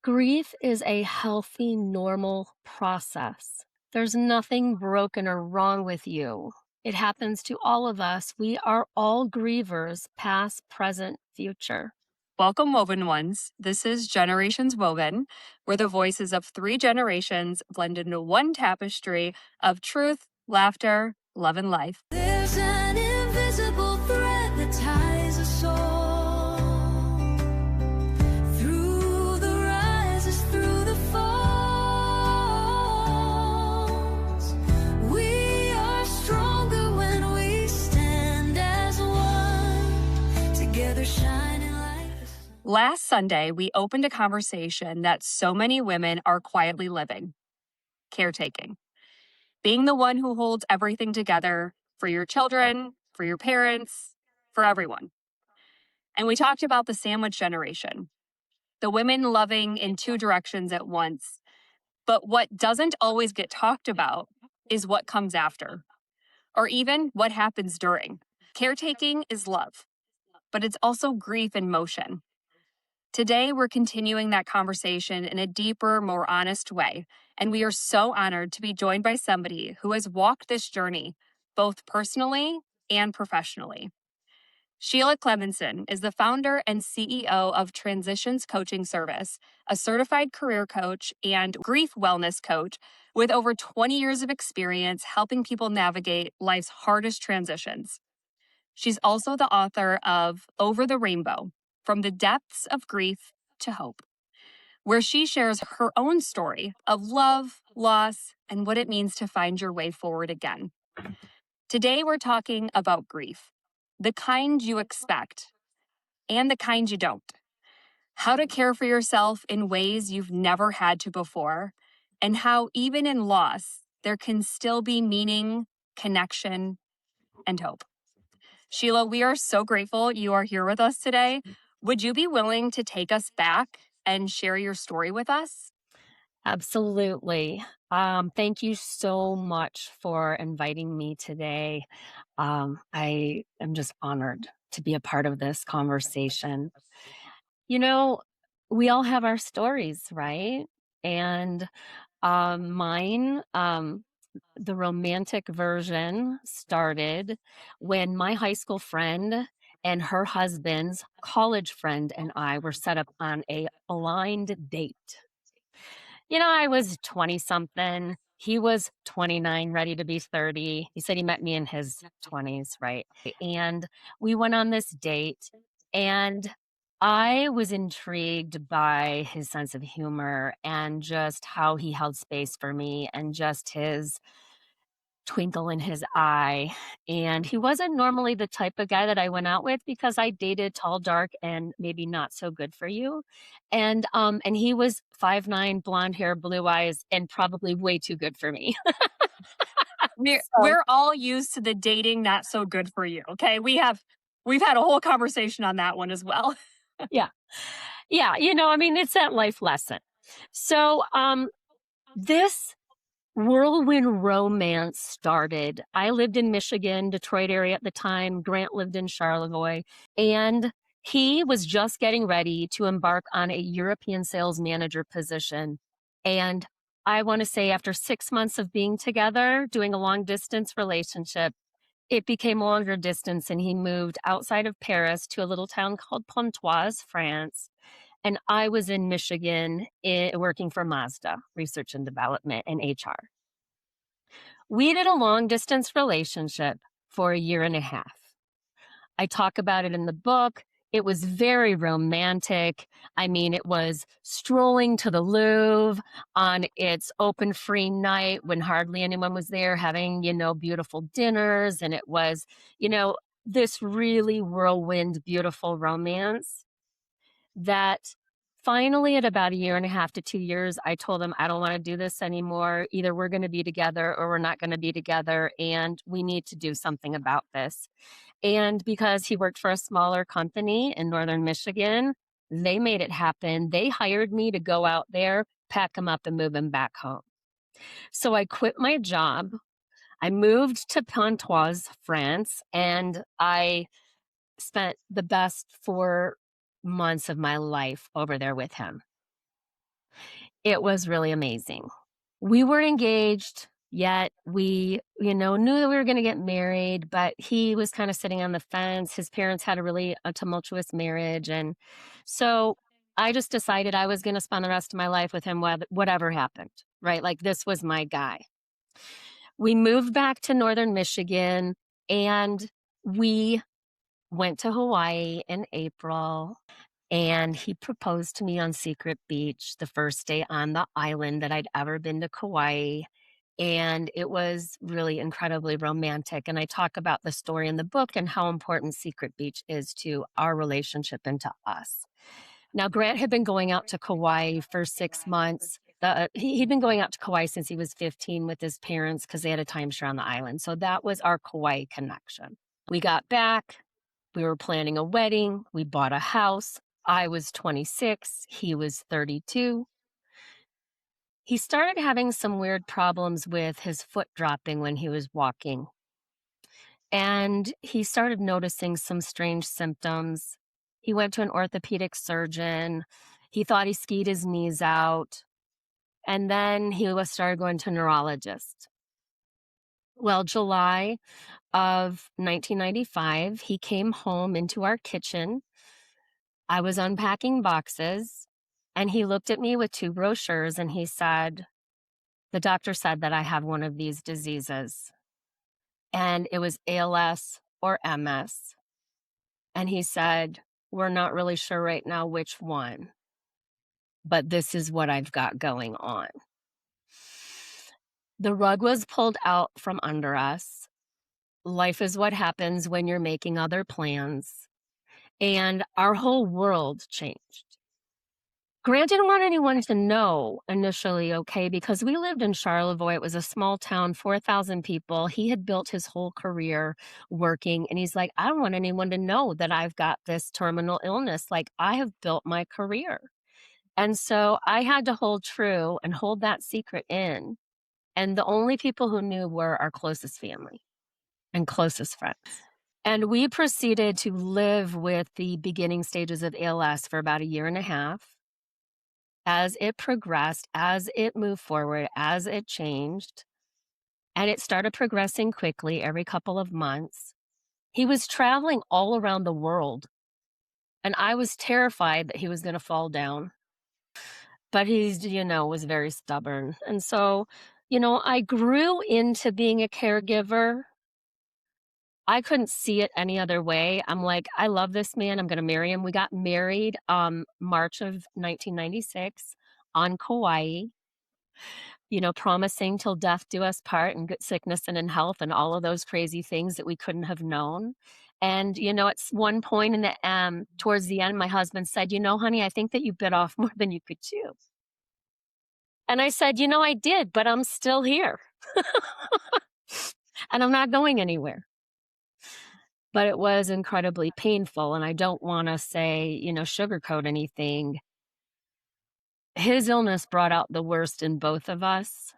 Grief is a healthy, normal process. There's nothing broken or wrong with you. It happens to all of us. We are all grievers, past, present, future. Welcome, Woven Ones. This is Generations Woven, where the voices of three generations blend into one tapestry of truth, laughter, love, and life. There's an invisible thread that ties us all through the rises, through the falls. We are stronger when we stand as one, together shining like the sun. Last Sunday, we opened a conversation that so many women are quietly living: caretaking. Being the one who holds everything together for your children, for your parents, for everyone. And we talked about the sandwich generation, the women loving in two directions at once. But what doesn't always get talked about is what comes after, or even what happens during. Caretaking is love, but it's also grief in motion. Today, we're continuing that conversation in a deeper, more honest way, and we are so honored to be joined by somebody who has walked this journey, both personally and professionally. Sheila Clemenson is the founder and CEO of Transitions Coaching Service, a certified career coach and grief wellness coach with over 20 years of experience helping people navigate life's hardest transitions. She's also the author of Over the Rainbow: From the Depths of Grief to Hope, where she shares her own story of love, loss, and what it means to find your way forward again. Today, we're talking about grief, the kind you expect and the kind you don't, how to care for yourself in ways you've never had to before, and how even in loss, there can still be meaning, connection, and hope. Sheila, we are so grateful you are here with us today. Would you be willing to take us back and share your story with us? Absolutely. Thank you so much for inviting me today. I am just honored to be a part of this conversation. You know, we all have our stories, right? And mine, the romantic version started when my high school friend and her husband's college friend and I were set up on a blind date. I was 20 something. He was 29, ready to be 30. He said he met me in his 20s, right? And we went on this date, and I was intrigued by his sense of humor and just how he held space for me and just his twinkle in his eye. And he wasn't normally the type of guy that I went out with because I dated tall, dark, and maybe not so good for you. And he was 5'9", blonde hair, blue eyes, and probably way too good for me. We're, So we're all used to the dating not so good for you, okay? We've had a whole conversation on that one as well. yeah. Yeah, I mean, it's that life lesson. So this whirlwind romance started. I lived in Michigan, Detroit area at the time. Grant lived in Charlevoix. And he was just getting ready to embark on a European sales manager position. And I want to say, after 6 months of being together, doing a long distance relationship, it became longer distance, and he moved outside of Paris to a little town called Pontoise, France. And I was in Michigan working for Mazda, research and development and HR. We did a long distance relationship for a year and a half. I talk about it in the book. It was very romantic. I mean, it was strolling to the Louvre on its open free night when hardly anyone was there, having, beautiful dinners. And it was, this really whirlwind, beautiful romance that finally, at about a year and a half to 2 years, I told him, I don't want to do this anymore. Either we're going to be together or we're not going to be together. And we need to do something about this. And because he worked for a smaller company in Northern Michigan, they made it happen. They hired me to go out there, pack him up, and move him back home. So I quit my job. I moved to Pontoise, France, and I spent the best 4 months of my life over there with him. It was really amazing. We were engaged, yet we, knew that we were gonna get married, but he was kinda sitting on the fence. His parents had a really a tumultuous marriage, and so I just decided I was gonna spend the rest of my life with him whatever happened, right? Like, this was my guy. We moved back to Northern Michigan, and we went to Hawaii in April, and he proposed to me on Secret Beach the first day on the island that I'd ever been to Kauai, and it was really incredibly romantic, and I talk about the story in the book and how important Secret Beach is to our relationship and to us. Now, Grant had been going out to Kauai for 6 months. He'd been going out to Kauai since he was 15 with his parents because they had a timeshare on the island, so that was our Kauai connection. We got back, we were planning a wedding, we bought a house. I was 26, he was 32. He started having some weird problems with his foot dropping when he was walking, and he started noticing some strange symptoms. He went to an orthopedic surgeon. He thought he skied his knees out, and then he was started going to a neurologist. Well, July of 1995, he came home into our kitchen. I was unpacking boxes, and he looked at me with 2 brochures, and he said, "The doctor said that I have one of these diseases." And it was ALS or MS. And he said, "We're not really sure right now which one, but this is what I've got going on." The rug was pulled out from under us. Life is what happens when you're making other plans, and our whole world changed. Grant didn't want anyone to know initially, okay, because we lived in Charlevoix. It was a small town, 4,000 people. He had built his whole career working, and he's like, "I don't want anyone to know that I've got this terminal illness. Like, I have built my career." And so I had to hold true and hold that secret in. And the only people who knew were our closest family and closest friends. And we proceeded to live with the beginning stages of ALS for about a year and a half. As it progressed, as it moved forward, as it changed, and it started progressing quickly every couple of months. He was traveling all around the world, and I was terrified that he was gonna fall down, but he's, was very stubborn, and so, I grew into being a caregiver. I couldn't see it any other way. I'm like, "I love this man, I'm gonna marry him." We got married, March of 1996 on Kauai. Promising till death do us part and good sickness and in health and all of those crazy things that we couldn't have known. And, at one point in the towards the end, my husband said, honey, I think that you bit off more than you could chew. And I said, I did, but I'm still here. And I'm not going anywhere. But it was incredibly painful. And I don't want to say, sugarcoat anything. His illness brought out the worst in both of us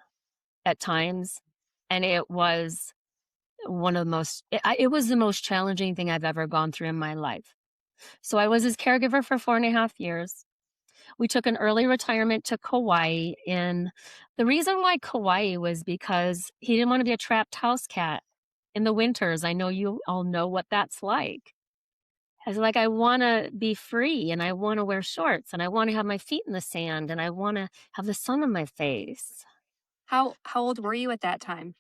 at times. And it was one of the most it was the most challenging thing I've ever gone through in my life. So I was his caregiver for 4.5 years. We took an early retirement to Kauai, and the reason why Kauai was because he didn't wanna be a trapped house cat in the winters. I know you all know what that's like. I was like, "I wanna be free, and I wanna wear shorts, and I wanna have my feet in the sand, and I wanna have the sun on my face." How old were you at that time?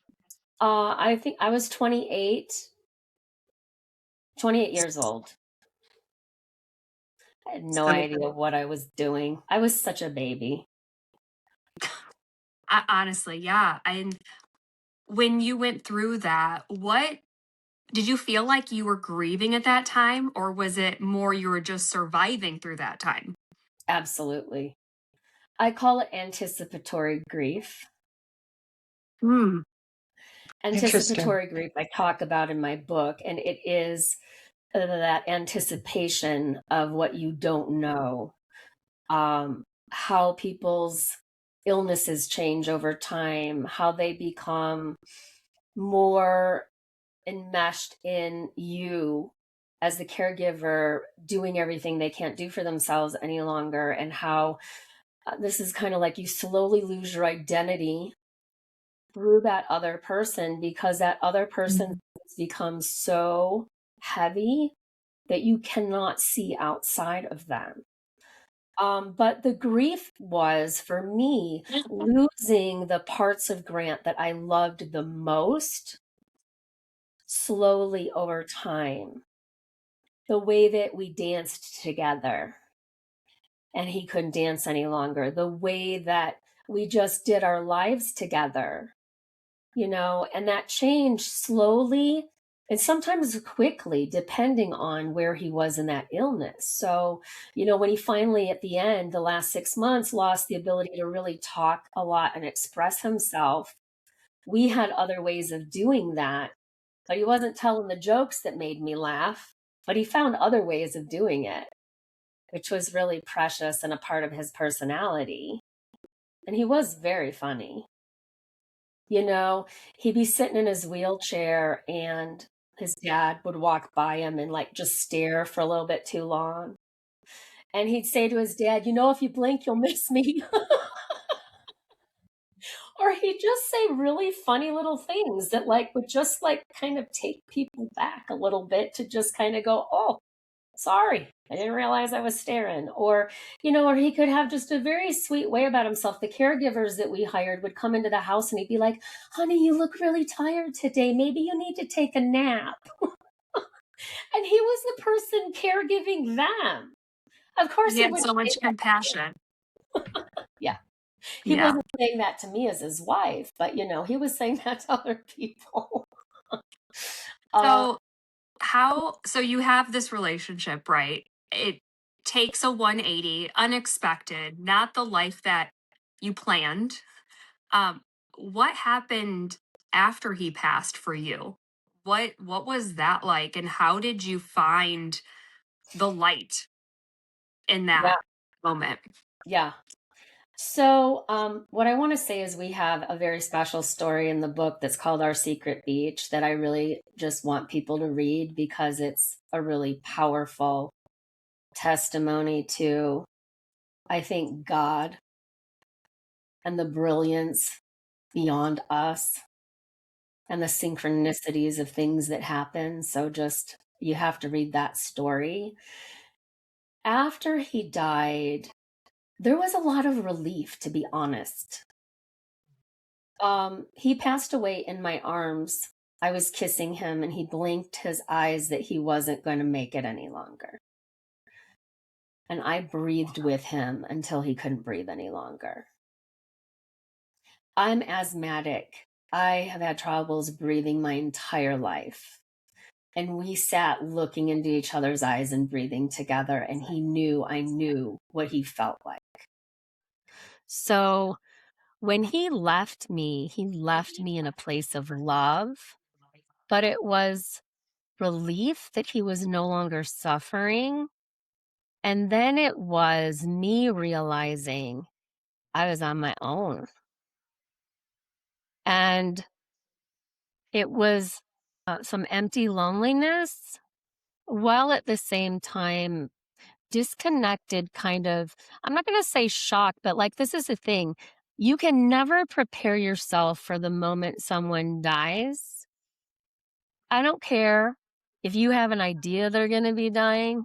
I think I was 28 years old. I had no So idea what I was doing. I was such a baby. honestly, yeah. And when you went through that, what did you feel like you were grieving at that time, or was it more you were just surviving through that time? Absolutely. I call it anticipatory grief. Mm, Interesting. Anticipatory grief I talk about in my book, and it is that anticipation of what you don't know, how people's illnesses change over time, how they become more enmeshed in you as the caregiver doing everything they can't do for themselves any longer, and how This is kind of like you slowly lose your identity through that other person because that other person becomes so heavy that you cannot see outside of them. But the grief was for me losing the parts of Grant that I loved the most slowly over time. The way that we danced together and he couldn't dance any longer, the way that we just did our lives together, and that changed slowly and sometimes quickly, depending on where he was in that illness. So, when he finally, at the end, the last 6 months, lost the ability to really talk a lot and express himself, we had other ways of doing that. But he wasn't telling the jokes that made me laugh, but he found other ways of doing it, which was really precious and a part of his personality. And he was very funny. He'd be sitting in his wheelchair and his dad would walk by him and like just stare for a little bit too long. And he'd say to his dad, if you blink, you'll miss me. Or he'd just say really funny little things that would just kind of take people back a little bit to just kind of go, oh, sorry, I didn't realize I was staring. Or he could have just a very sweet way about himself. The caregivers that we hired would come into the house and he'd be like, honey, you look really tired today. Maybe you need to take a nap. And he was the person caregiving them. Of course, He had so much compassion. Yeah. He wasn't saying that to me as his wife, but he was saying that to other people. So you have this relationship, right? It takes a 180, unexpected, not the life that you planned. What happened after he passed for you? What was that like, and how did you find the light in that moment? Yeah. So, what I want to say is we have a very special story in the book that's called Our Secret Beach that I really just want people to read because it's a really powerful testimony to, I think, God and the brilliance beyond us and the synchronicities of things that happen. So just, you have to read that story. After he died, there was a lot of relief, to be honest. He passed away in my arms. I was kissing him and he blinked his eyes that he wasn't going to make it any longer. And I breathed with him until he couldn't breathe any longer. I'm asthmatic. I have had troubles breathing my entire life. And we sat looking into each other's eyes and breathing together. And I knew what he felt like. So when he left me in a place of love, but it was relief that he was no longer suffering. And then it was me realizing I was on my own. And it was some empty loneliness, while at the same time disconnected kind of, I'm not going to say shock, but this is the thing. You can never prepare yourself for the moment someone dies. I don't care if you have an idea they're going to be dying.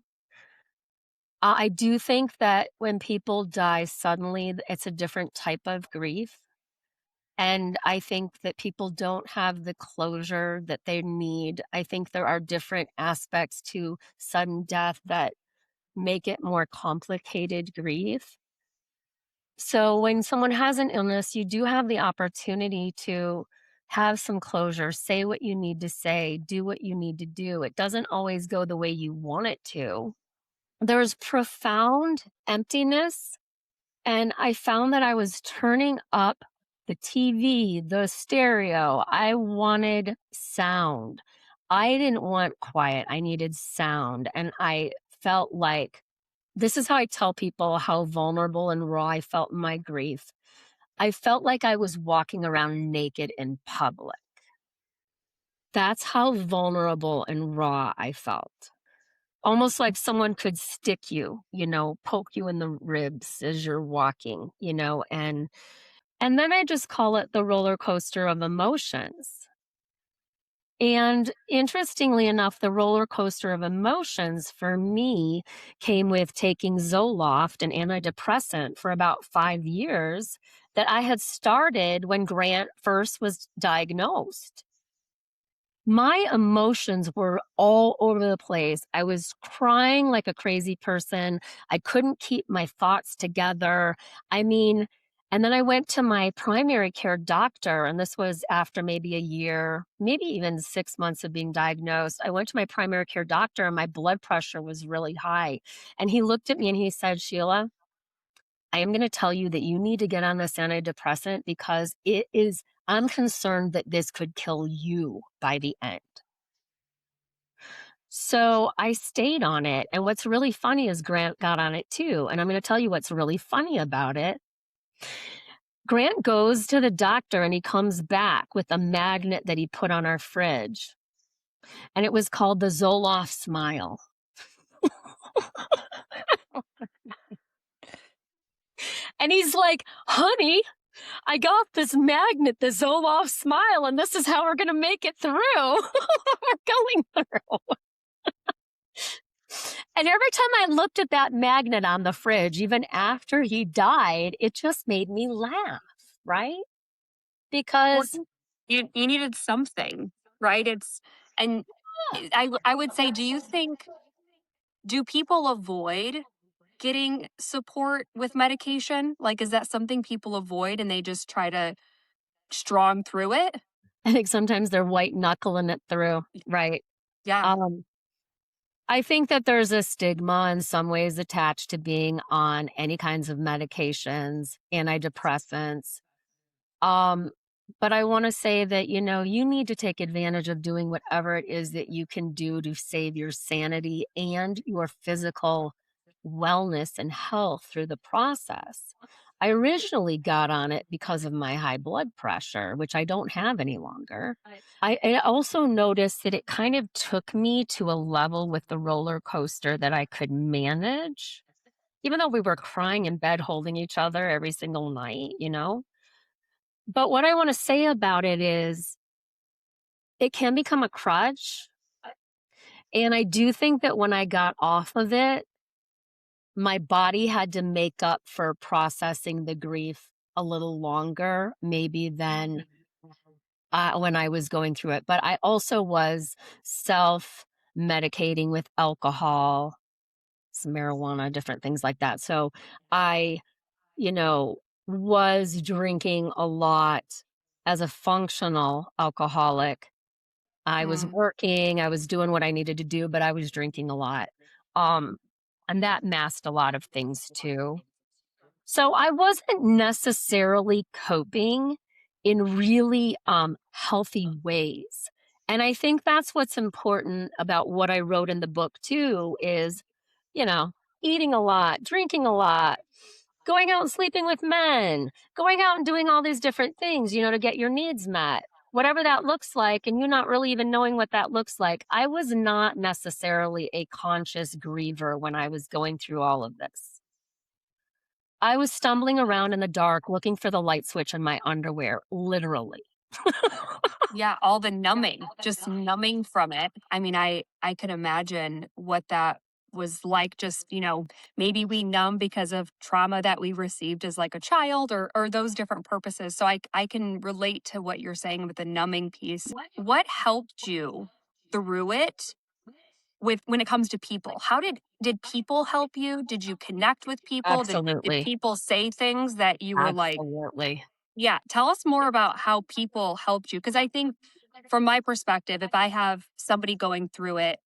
I do think that when people die suddenly, it's a different type of grief. And I think that people don't have the closure that they need. I think there are different aspects to sudden death that make it more complicated grief. So when someone has an illness, you do have the opportunity to have some closure, say what you need to say, do what you need to do. It doesn't always go the way you want it to. There was profound emptiness, and I found that I was turning up the TV, the stereo. I wanted sound. I didn't want quiet. I needed sound. And I felt like this is how I tell people how vulnerable and raw I felt in my grief. I felt like I was walking around naked in public. That's how vulnerable and raw I felt. almost like someone could stick you, poke you in the ribs as you're walking, and then I just call it the roller coaster of emotions. And interestingly enough, the roller coaster of emotions for me came with taking Zoloft, an antidepressant, for about 5 years that I had started when Grant first was diagnosed. My emotions were all over the place. I was crying like a crazy person. I couldn't keep my thoughts together. I mean, and then I went to my primary care doctor, and this was after maybe a year, maybe even 6 months of being diagnosed. I went to my primary care doctor, and my blood pressure was really high. And he looked at me and he said, Sheila, I am going to tell you that you need to get on this antidepressant because I'm concerned that this could kill you by the end. So I stayed on it. And what's really funny is Grant got on it too. And I'm going to tell you what's really funny about it. Grant goes to the doctor and he comes back with a magnet that he put on our fridge. And it was called the Zoloft Smile. And he's like, honey, I got this magnet, the Zoloft Smile, and this is how we're going to make it through. We're going through. And every time I looked at that magnet on the fridge, even after he died, it just made me laugh, right? Because you needed something, right? And I would say, do people avoid getting support with medication? Like, is that something people avoid and they just try to strong through it? I think sometimes they're white knuckling it through, right? Yeah. I think that there's a stigma in some ways attached to being on any kinds of medications, antidepressants. But I want to say that, you need to take advantage of doing whatever it is that you can do to save your sanity and your physical wellness and health through the process. I originally got on it because of my high blood pressure, which I don't have any longer. I also noticed that it kind of took me to a level with the roller coaster that I could manage, even though we were crying in bed holding each other every single night. But what I want to say about it is it can become a crutch. And I do think that when I got off of it, my body had to make up for processing the grief a little longer, maybe than when I was going through it. But I also was self medicating with alcohol, some marijuana, different things like that. So I, you know, was drinking a lot as a functional alcoholic. I was working, I was doing what I needed to do, but I was drinking a lot. Um, and that masked a lot of things too. So I wasn't necessarily coping in really healthy ways. And I think that's what's important about what I wrote in the book too is, you know, eating a lot, drinking a lot, going out and sleeping with men, going out and doing all these different things, to get your needs met. Whatever that looks like, and you not really even knowing what that looks like. I was not necessarily a conscious griever when I was going through all of this. I was stumbling around in the dark looking for the light switch in my underwear, literally. Yeah, all the numbing, just numbing from it. I mean, I could imagine what that was like. Just, maybe we numb because of trauma that we received as like a child or those different purposes. So I can relate to what you're saying with the numbing piece. What helped you through it when it comes to people? How did people help you? Did you connect with people? Did Absolutely. people say things that you were like, Absolutely. yeah, tell us more about how people helped you. Because I think from my perspective, if I have somebody going through it,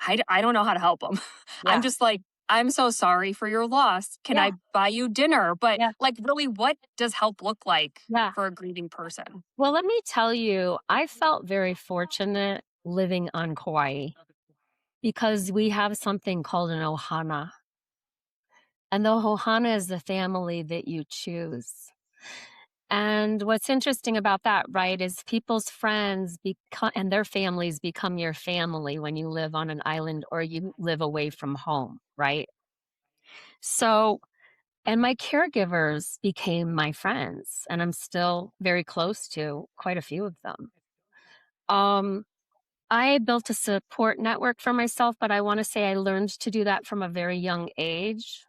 I don't know how to help them. I'm Yeah. just like, I'm so sorry for your loss. Can Yeah. I buy you dinner? But Yeah. like, really, what does help look like Yeah. for a grieving person? Well, let me tell you, I felt very fortunate living on Kauai because we have something called an ohana. And the ohana is the family that you choose. And what's interesting about that, right, is people's friends become and their families become your family when you live on an island or you live away from home, right? So, and my caregivers became my friends, and I'm still very close to quite a few of them. Um, I built a support network for myself, but I want to say I learned to do that from a very young age.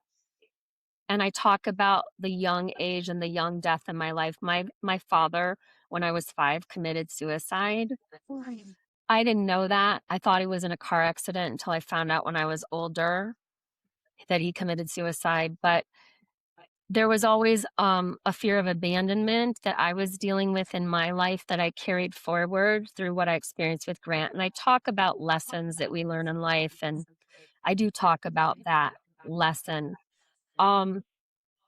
And I talk about the young age and the young death in my life. My father, when I was 5, committed suicide. I didn't know that. I thought he was in a car accident until I found out when I was older that he committed suicide, but there was always, a fear of abandonment that I was dealing with in my life that I carried forward through what I experienced with Grant, and I talk about lessons that we learn in life, and I do talk about that lesson. Um,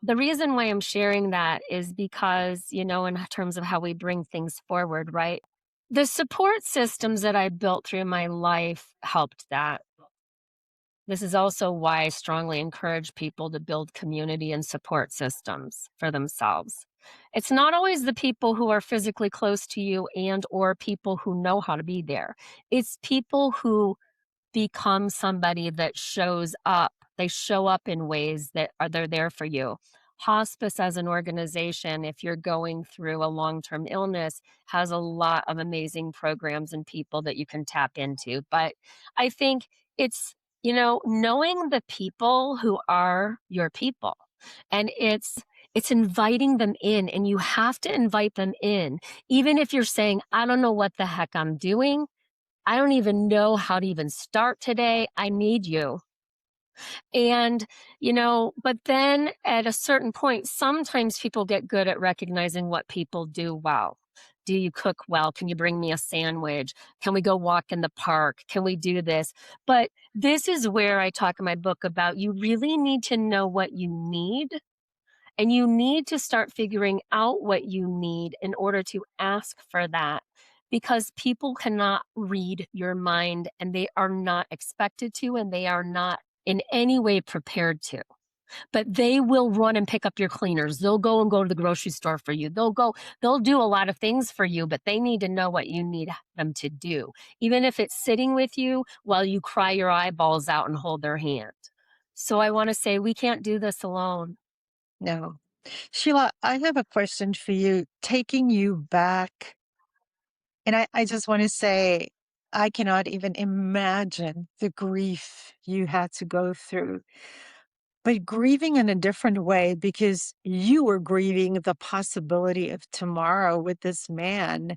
the reason why I'm sharing that is because, in terms of how we bring things forward, right? The support systems that I built through my life helped that. This is also why I strongly encourage people to build community and support systems for themselves. It's not always the people who are physically close to you and or people who know how to be there. It's people who become somebody that shows up. They show up in ways that they're there for you. Hospice as an organization, if you're going through a long-term illness, has a lot of amazing programs and people that you can tap into. But I think it's, knowing the people who are your people. And it's inviting them in, and you have to invite them in. Even if you're saying, I don't know what the heck I'm doing, I don't even know how to even start today. I need you. And, but then at a certain point, sometimes people get good at recognizing what people do well. Do you cook well? Can you bring me a sandwich? Can we go walk in the park? Can we do this? But this is where I talk in my book about you really need to know what you need, and you need to start figuring out what you need in order to ask for that, because people cannot read your mind, and they are not expected to, and they are not in any way prepared to. But they will run and pick up your cleaners. They'll go to the grocery store for you. They'll do a lot of things for you, but they need to know what you need them to do, even if it's sitting with you while you cry your eyeballs out and hold their hand. So I want to say we can't do this alone. No. Sheila, I have a question for you, taking you back. And I just want to say, I cannot even imagine the grief you had to go through, but grieving in a different way because you were grieving the possibility of tomorrow with this man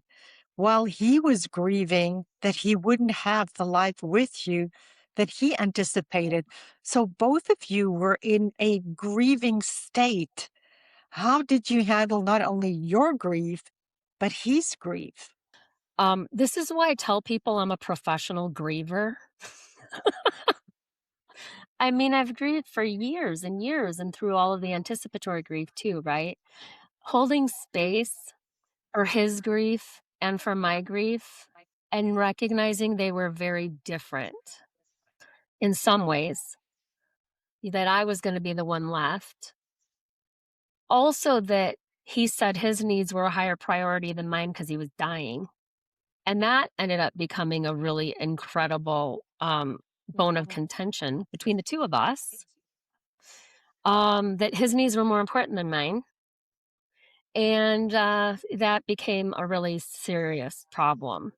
while he was grieving that he wouldn't have the life with you that he anticipated. So both of you were in a grieving state. How did you handle not only your grief, but his grief? This is why I tell people I'm a professional griever. I mean, I've grieved for years and years and through all of the anticipatory grief too, right? Holding space for his grief and for my grief and recognizing they were very different in some ways, that I was going to be the one left. Also, that he said his needs were a higher priority than mine because he was dying. And that ended up becoming a really incredible bone of contention between the two of us, that his needs were more important than mine. And that became a really serious problem.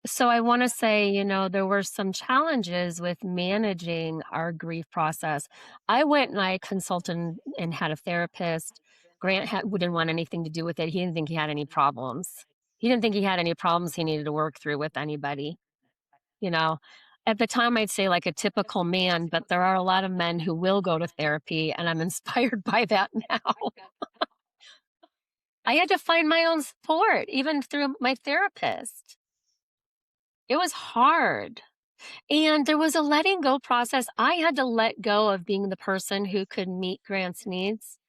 So I want to say, there were some challenges with managing our grief process. I went and I consulted and had a therapist. Grant didn't want anything to do with it. He didn't think he had any problems. He didn't think he had any problems he needed to work through with anybody. You know, at the time, I'd say like a typical man, but there are a lot of men who will go to therapy, and I'm inspired by that now. I had to find my own support, even through my therapist. It was hard. And there was a letting go process. I had to let go of being the person who could meet Grant's needs.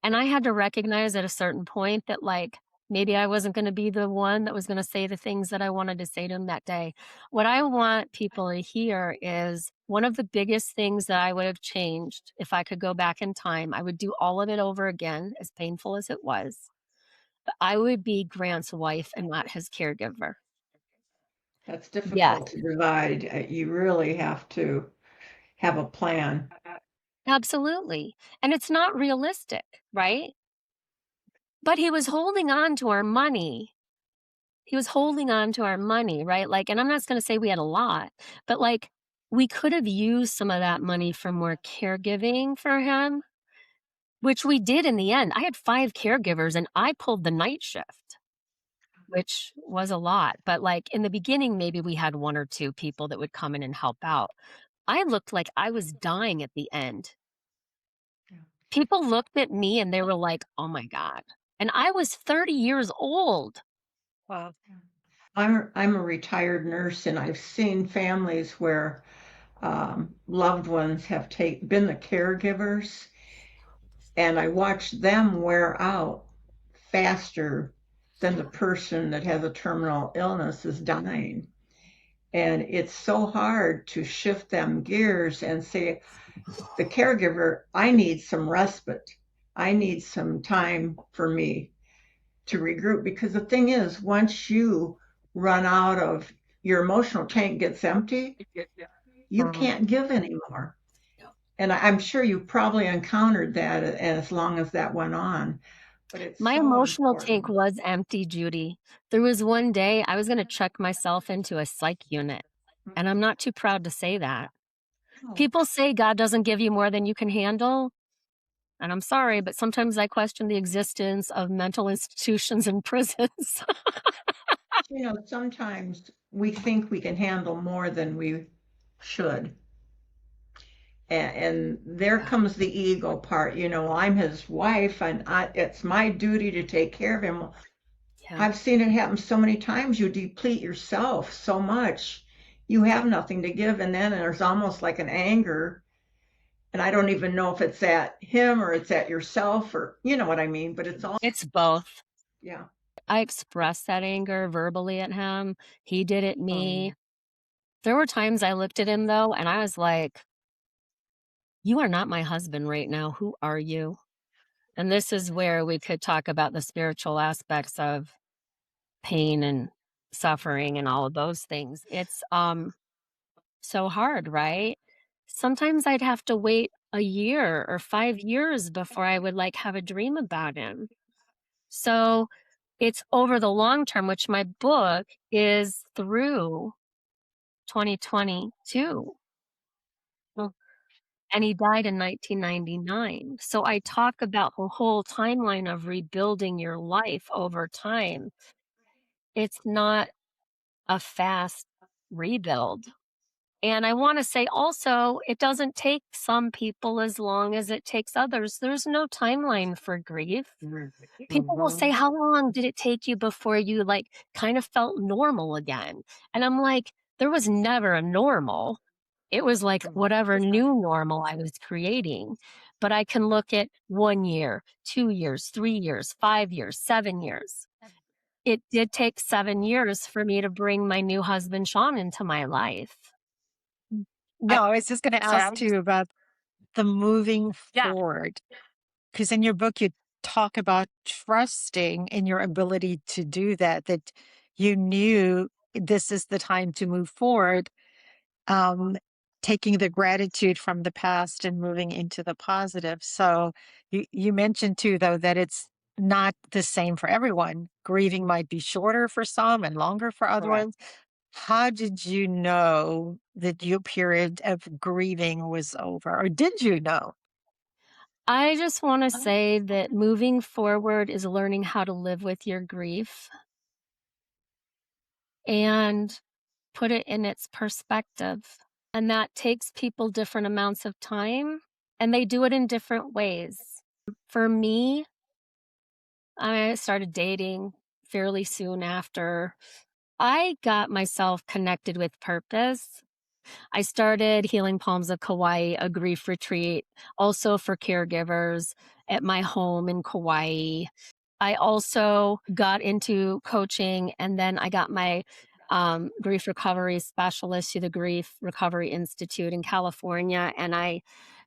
And I had to recognize at a certain point that, like, Maybe I wasn't gonna be the one that was gonna say the things that I wanted to say to him that day. What I want people to hear is one of the biggest things that I would have changed if I could go back in time, I would do all of it over again, as painful as it was, but I would be Grant's wife and not his caregiver. That's Yes, difficult to divide. You really have to have a plan. absolutely, and it's not realistic, right? But he was holding on to our money. He was holding on to our money, right? Like, and I'm not gonna say we had a lot, but, like, we could have used some of that money for more caregiving for him, which we did in the end. I had 5 caregivers and I pulled the night shift, which was a lot, but, like, in the beginning, maybe we had 1 or 2 people that would come in and help out. I looked like I was dying at the end. People looked at me and they were like, "Oh my god." And I was 30 years old. Wow. I'm a retired nurse, and I've seen families where loved ones have been the caregivers, and I watched them wear out faster than the person that has a terminal illness is dying. And it's so hard to shift them gears and say, the caregiver, I need some respite. I need some time for me to regroup. Because the thing is, once you run out of your emotional tank gets empty, you can't give anymore. And I'm sure you probably encountered that as long as that went on. But it's My so emotional tank important. was empty, Judy. There was one day I was gonna check myself into a psych unit, and I'm not too proud to say that. Oh, People say God doesn't give you more than you can handle, and I'm sorry, but sometimes I question the existence of mental institutions and prisons. sometimes we think we can handle more than we should. And there comes the ego part. I'm his wife, and it's my duty to take care of him. Yeah. I've seen it happen so many times. You deplete yourself so much, you have nothing to give, and then there's almost like an anger. And I don't even know if it's at him or it's at yourself, or you know what I mean. But it's all, It's both. yeah. I expressed that anger verbally at him. He did it me. There were times I looked at him though, and I was like, "You are not my husband right now. Who are you?" And this is where we could talk about the spiritual aspects of pain and suffering and all of those things. It's so hard, right? Sometimes I'd have to wait a year or 5 years before I would like have a dream about him. So it's over the long term, which my book is through 2022. Well, and he died in 1999. So I talk about the whole timeline of rebuilding your life over time. It's not a fast rebuild. And I wanna say also, it doesn't take some people as long as it takes others. There's no timeline for grief. People will say, "How long did it take you before you, like, kind of felt normal again?" And I'm like, "There was never a normal." It was like whatever new normal I was creating. But I can look at 1 year, 2 years, 3 years, 5 years, 7 years. It did take 7 years for me to bring my new husband, Sean, into my life. No, I was just going to Sorry, I ask was too just about the moving yeah. forward. Because in your book, you talk about trusting in your ability to do that, that you knew this is the time to move forward, um, taking the gratitude from the past and moving into the positive. So you mentioned too, though, that it's not the same for everyone. Grieving might be shorter for some and longer for other Correct. ones. How did you know that your period of grieving was over? Or did you know? I just wanna say that moving forward is learning how to live with your grief and put it in its perspective. And that takes people different amounts of time, and they do it in different ways. For me, I started dating fairly soon after. I got myself connected with purpose. I started Healing Palms of Kauai, a grief retreat, also for caregivers at my home in Kauai. I also got into coaching, and then I got my grief recovery specialist through the Grief Recovery Institute in California. And I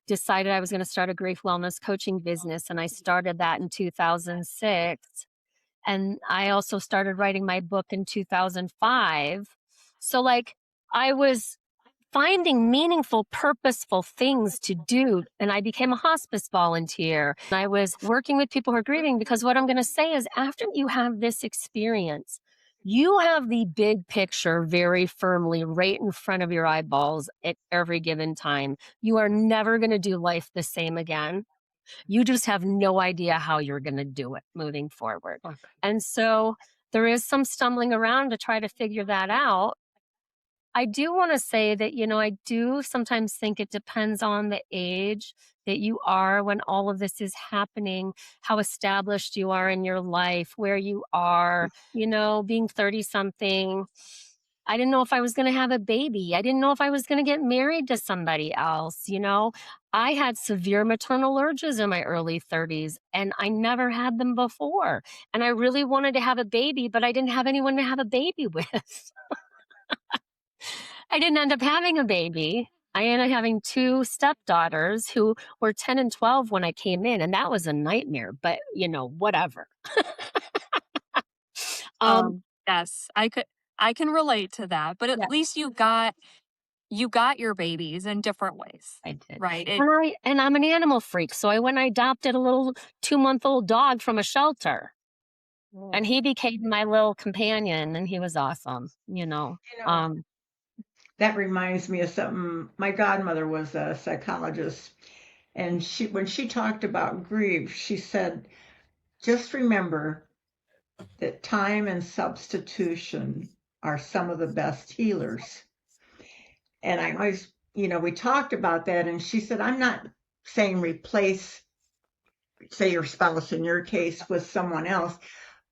decided I was going to start a grief wellness coaching business. And I started that in 2006. And I also started writing my book in 2005. So, like, I was finding meaningful, purposeful things to do. And I became a hospice volunteer. I was working with people who are grieving because what I'm going to say is after you have this experience, you have the big picture very firmly right in front of your eyeballs at every given time. You are never going to do life the same again. You just have no idea how you're going to do it moving forward. And so there is some stumbling around to try to figure that out. I do want to say that, I do sometimes think it depends on the age that you are when all of this is happening, how established you are in your life, where you are, being 30 something. I didn't know if I was going to have a baby. I didn't know if I was going to get married to somebody else. I had severe maternal urges in my early 30s and I never had them before. And I really wanted to have a baby, but I didn't have anyone to have a baby with. I didn't end up having a baby. I ended up having 2 stepdaughters who were 10 and 12 when I came in, and that was a nightmare, but, whatever. Yes, I can relate to that, but Yeah, at least you got your babies in different ways, I did. right? And I'm an animal freak, so I went and I adopted a little 2-month-old dog from a shelter, and he became my little companion, and he was awesome, You know, that reminds me of something. My godmother was a psychologist, and when she talked about grief, she said, just remember that time and substitution are some of the best healers. And I always, we talked about that, and she said, I'm not saying replace, say, your spouse in your case with someone else,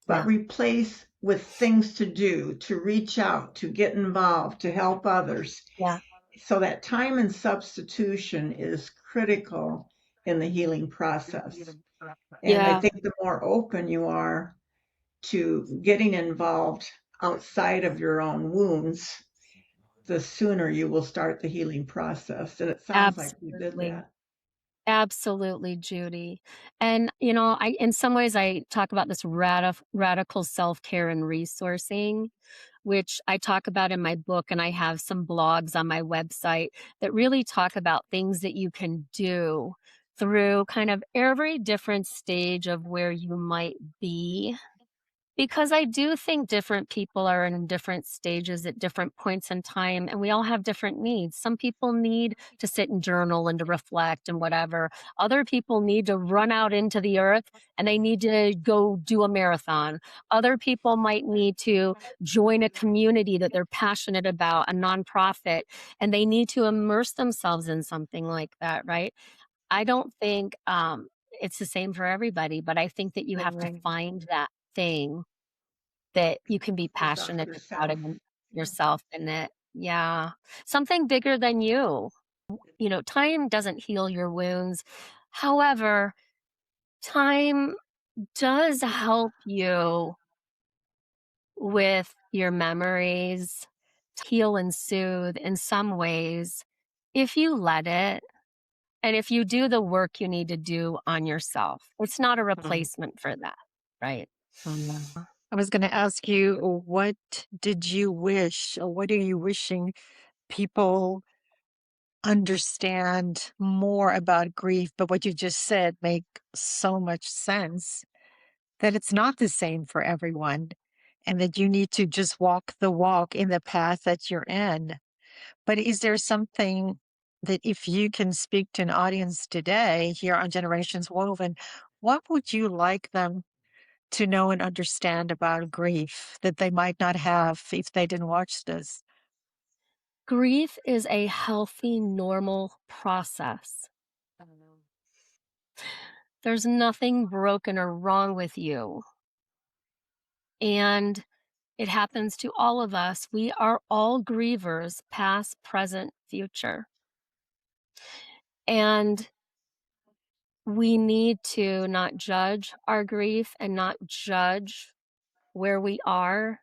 but replace with things to do, to reach out, to get involved, to help others. Yeah, So that time and substitution is critical in the healing process. And I yeah, think the more open you are to getting involved outside of your own wounds, the sooner you will start the healing process. And it sounds like you did absolutely. that. Absolutely, Judy. And, I in some ways I talk about this radical self-care and resourcing, which I talk about in my book, and I have some blogs on my website that really talk about things that you can do through kind of every different stage of where you might be. Because I do think different people are in different stages at different points in time, and we all have different needs. Some people need to sit and journal and to reflect and whatever. Other people need to run out into the earth and they need to go do a marathon. Other people might need to join a community that they're passionate about, a nonprofit, and they need to immerse themselves in something like that, right? I don't think it's the same for everybody, but I think that you have to find that thing that you can be passionate about Yourself. and Yeah. yourself in it. Yeah. Something bigger than you. Time doesn't heal your wounds. However, time does help you with your memories, to heal and soothe in some ways if you let it and if you do the work you need to do on yourself. It's not a replacement for that, right? I was going to ask you, what did you wish, or what are you wishing people understand more about grief? But what you just said make so much sense that it's not the same for everyone, and that you need to just walk the walk in the path that you're in. But is there something that if you can speak to an audience today here on Generations Woven, what would you like them to know and understand about grief that they might not have if they didn't watch this? Grief is a healthy, normal process. There's nothing broken or wrong with you. And it happens to all of us. We are all grievers, past, present, future. And we need to not judge our grief and not judge where we are.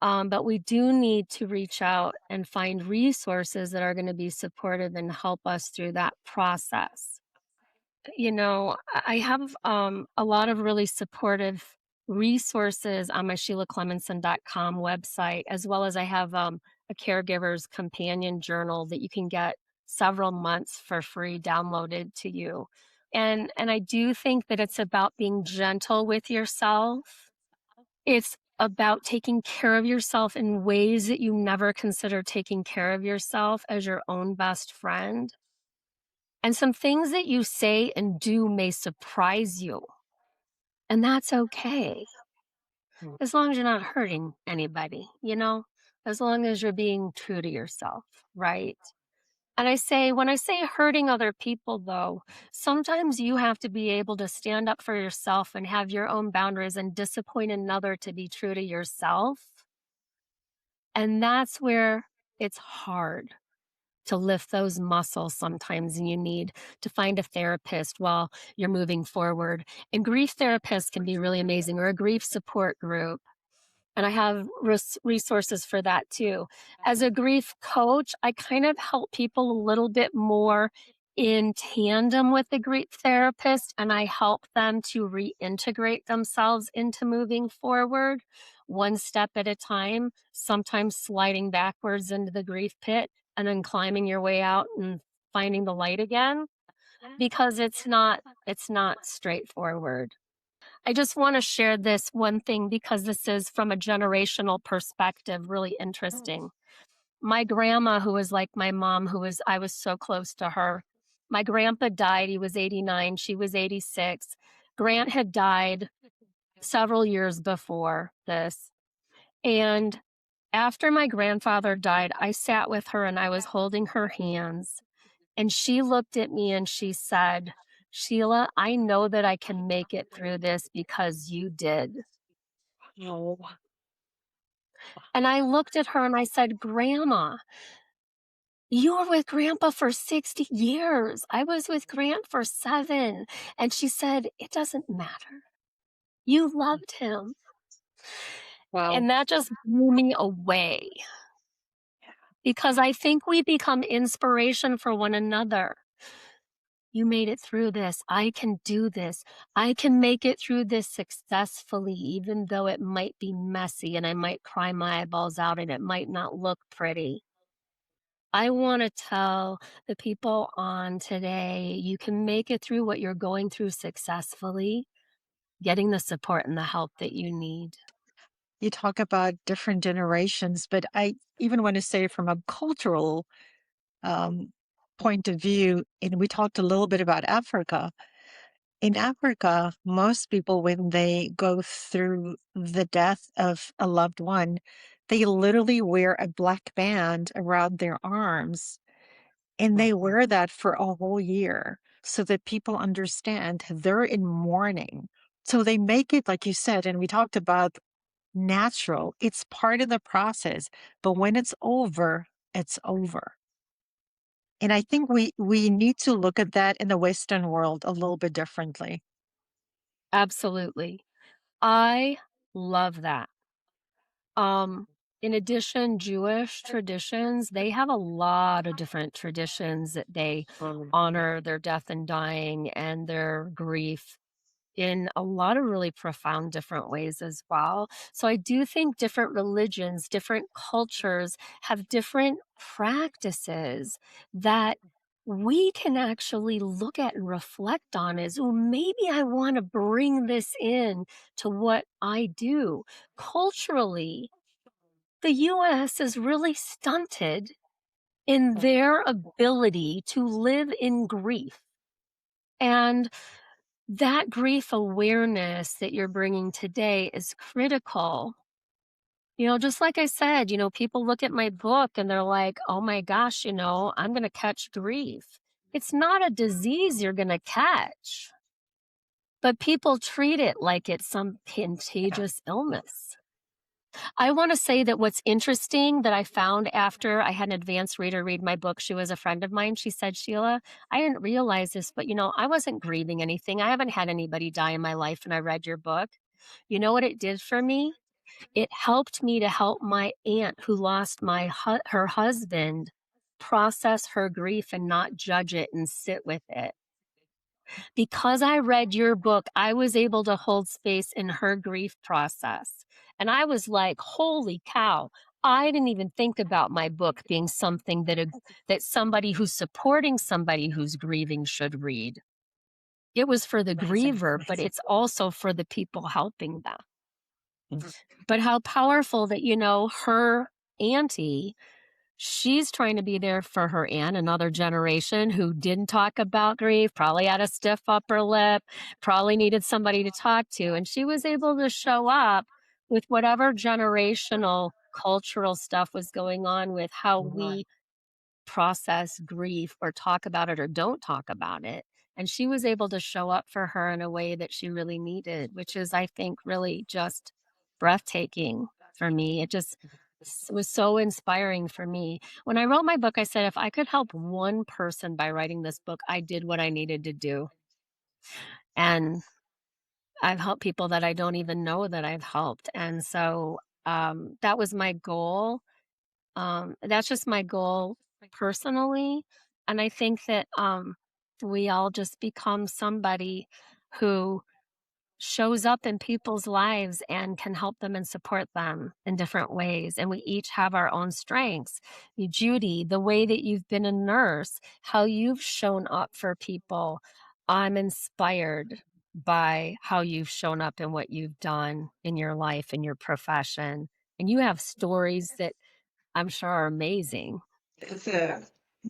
But we do need to reach out and find resources that are going to be supportive and help us through that process. I have a lot of really supportive resources on my SheilaClemenson.com website, as well as I have a caregiver's companion journal that you can get several months for free downloaded to you. And I do think that it's about being gentle with yourself. It's about taking care of yourself in ways that you never consider taking care of yourself as your own best friend. And some things that you say and do may surprise you, and that's okay, as long as you're not hurting anybody, as long as you're being true to yourself, right? And when I say hurting other people, though, sometimes you have to be able to stand up for yourself and have your own boundaries and disappoint another to be true to yourself. And that's where it's hard to lift those muscles sometimes, and you need to find a therapist while you're moving forward. And grief therapists can be really amazing, or a grief support group. And I have resources for that too. As a grief coach, I kind of help people a little bit more in tandem with the grief therapist, and I help them to reintegrate themselves into moving forward one step at a time, sometimes sliding backwards into the grief pit and then climbing your way out and finding the light again, because it's not straightforward. I just want to share this one thing because this is from a generational perspective, really interesting. My grandma, who was like my mom, I was so close to her. My grandpa died. He was 89. She was 86. Grant had died several years before this. And after my grandfather died, I sat with her and I was holding her hands. And she looked at me and she said, "Sheila, I know that I can make it through this because you did." Oh, And I looked at her and I said, "Grandma, you were with Grandpa for 60 years. I was with Grant for 7." And she said, "It doesn't matter. You loved him." wow. And that just blew me away, because I think we become inspiration for one another. You made it through this. I can do this. I can make it through this successfully, even though it might be messy and I might cry my eyeballs out and it might not look pretty. I want to tell the people on today, you can make it through what you're going through successfully, getting the support and the help that you need. You talk about different generations, but I even want to say from a cultural um, point of view, and we talked a little bit about Africa. In Africa, most people, when they go through the death of a loved one, they literally wear a black band around their arms, and they wear that for a whole year so that people understand they're in mourning. So they make it, like you said, and we talked about natural. It's part of the process, but when it's over, it's over. And I think we need to look at that in the Western world a little bit differently. Absolutely. I love that. Um, in addition, Jewish traditions, they have a lot of different traditions that they honor their death and dying and their grief in a lot of really profound different ways as well. So I do think different religions, different cultures have different practices that we can actually look at and reflect on as, oh, maybe I want to bring this in to what I do. Culturally, the US is really stunted in their ability to live in grief. And that grief awareness that you're bringing today is critical. Just like I said, people look at my book and they're like, "Oh my gosh, I'm going to catch grief." It's not a disease you're going to catch, but people treat it like it's some contagious illness. I want to say that what's interesting that I found after I had an advanced reader read my book, she was a friend of mine. She said, Sheila, I didn't realize this, but I wasn't grieving anything. I haven't had anybody die in my life, and I read your book. You know what it did for me? It helped me to help my aunt who lost her husband process her grief and not judge it and sit with it. Because I read your book, I was able to hold space in her grief process. And I was like, holy cow. I didn't even think about my book being something that somebody who's supporting somebody who's grieving should read. It was for the griever, but it's also for the people helping them. But how powerful that, her auntie, she's trying to be there for her aunt, another generation who didn't talk about grief, probably had a stiff upper lip, probably needed somebody to talk to. And she was able to show up with whatever generational cultural stuff was going on with how we process grief or talk about it or don't talk about it. And she was able to show up for her in a way that she really needed, which is, I think, really just breathtaking for me. It just was so inspiring for me. When I wrote my book, I said, if I could help one person by writing this book, I did what I needed to do. And I've helped people that I don't even know that I've helped. And so that was my goal. That's just my goal personally. And I think that we all just become somebody who shows up in people's lives and can help them and support them in different ways. And we each have our own strengths. You, Judy, the way that you've been a nurse, how you've shown up for people, I'm inspired by how you've shown up and what you've done in your life, in your profession. And you have stories that I'm sure are amazing. It's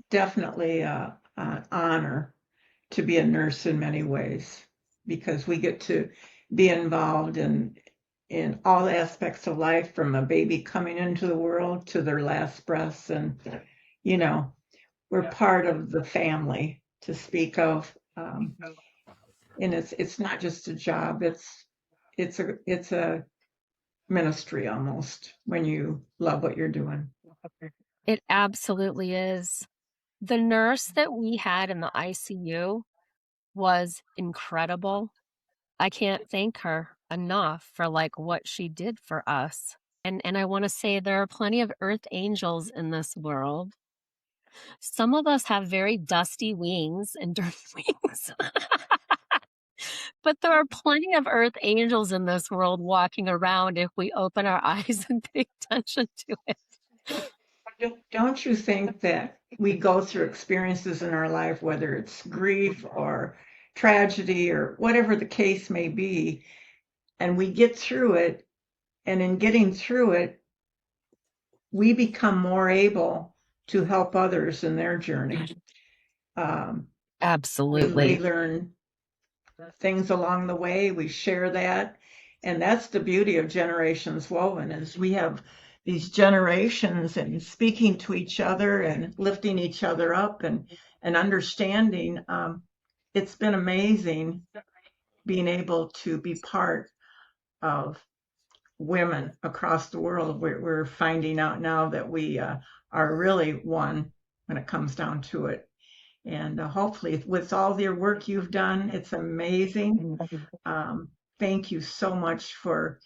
definitely an honor to be a nurse in many ways because we get to be involved in all aspects of life, from a baby coming into the world to their last breaths. And you know we're part of the family to speak of, and it's not just a job, it's a ministry almost when you love what you're doing. It absolutely is. The nurse that we had in the ICU was incredible. I can't thank her enough for like what she did for us. And I want to say there are plenty of earth angels in this world. Some of us have very dusty wings and dirty wings. But there are plenty of earth angels in this world walking around if we open our eyes and pay attention to it. Don't you think that we go through experiences in our life, whether it's grief or tragedy or whatever the case may be, and we get through it, and in getting through it, we become more able to help others in their journey. We Absolutely. learn things along the way, we share that, and that's the beauty of Generations Woven, is we have these generations and speaking to each other and lifting each other up and understanding. It's been amazing being able to be part of women across the world. We're finding out now that we are really one when it comes down to it. And hopefully, with all your work you've done, it's amazing. Thank you so much for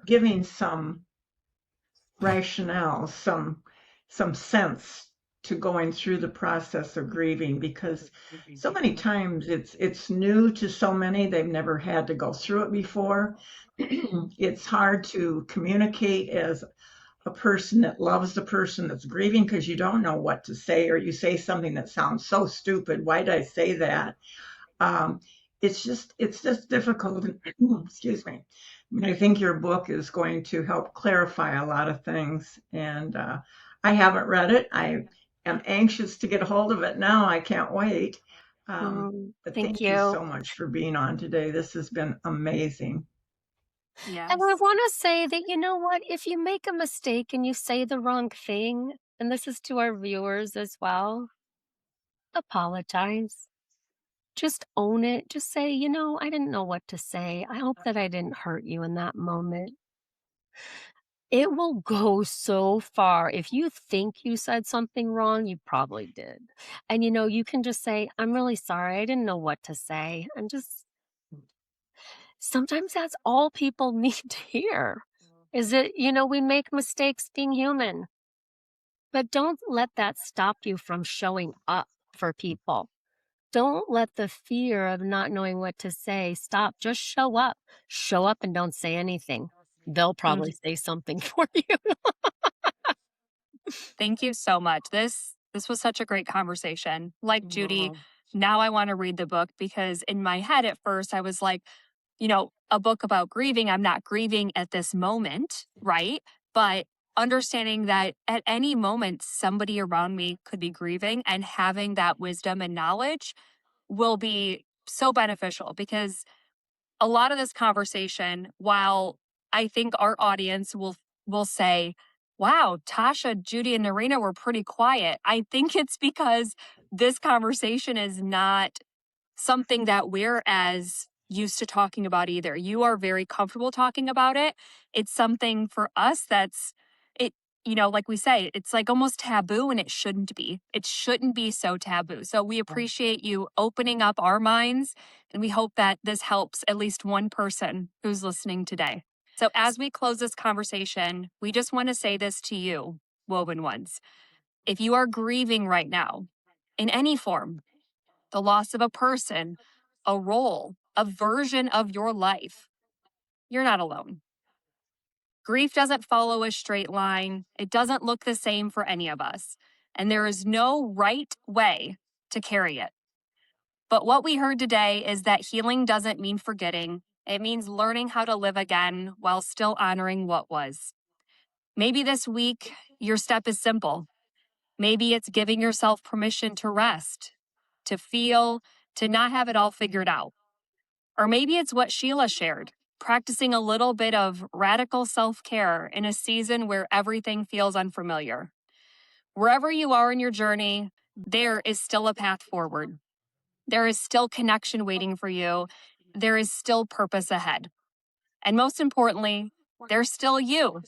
giving some rationale, some sense to going through the process of grieving, because so many times it's new to so many. They've never had to go through it before. It's hard to communicate as a person that loves the person that's grieving, because you don't know what to say, or you say something that sounds so stupid. Why did I say that? It's just difficult. Excuse me. I think your book is going to help clarify a lot of things, and I haven't read it. I am anxious to get a hold of it now. I can't wait. But Thank thank you you. so much for being on today. This has been amazing. Yes. And I want to say that, you know what? If you make a mistake and you say the wrong thing, and this is to our viewers as well, apologize. Just own it. Just say, I didn't know what to say. I hope that I didn't hurt you in that moment. it will go so far. If you think you said something wrong, you probably did. And, you can just say, "I'm really sorry. I didn't know what to say." And just sometimes that's all people need to hear is that, we make mistakes being human. But don't let that stop you from showing up for people. Don't let the fear of not knowing what to say stop. Just show up. Show up and don't say anything. They'll probably say something for you. Thank you so much. This was such a great conversation. Like Judy, now I want to read the book because in my head at first I was like, a book about grieving. I'm not grieving at this moment, right? But understanding that at any moment somebody around me could be grieving and having that wisdom and knowledge will be so beneficial because a lot of this conversation, while I think our audience will say, wow, Tasha, Judy, and Narina were pretty quiet. I think it's because this conversation is not something that we're as used to talking about either. You are very comfortable talking about it. It's something for us that's it, like we say, it's like almost taboo and it shouldn't be. It shouldn't be so taboo. So we appreciate you opening up our minds and we hope that this helps at least one person who's listening today. So as we close this conversation, we just want to say this to you, woven ones. If you are grieving right now in any form, the loss of a person, a role, a version of your life, you're not alone. Grief doesn't follow a straight line. It doesn't look the same for any of us. And there is no right way to carry it. But what we heard today is that healing doesn't mean forgetting. It means learning how to live again while still honoring what was. Maybe this week, your step is simple. Maybe it's giving yourself permission to rest, to feel, to not have it all figured out. Or maybe it's what Sheila shared, practicing a little bit of radical self-care in a season where everything feels unfamiliar. Wherever you are in your journey, there is still a path forward. There is still connection waiting for you. There is still purpose ahead. And most importantly, there's still you.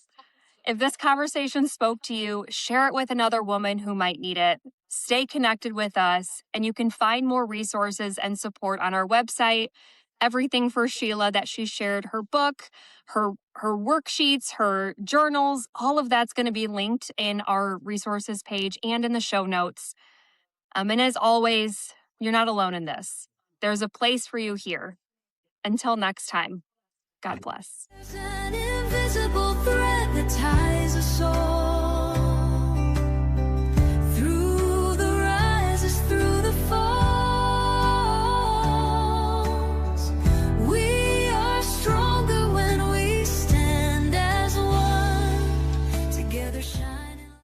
If this conversation spoke to you, share it with another woman who might need it. Stay connected with us, and you can find more resources and support on our website. Everything for Sheila that she shared, her book, her worksheets, her journals, all of that's going to be linked in our resources page and in the show notes. And as always, you're not alone in this. There's a place for you here. Until next time, God bless. There's an invisible thread that ties us all.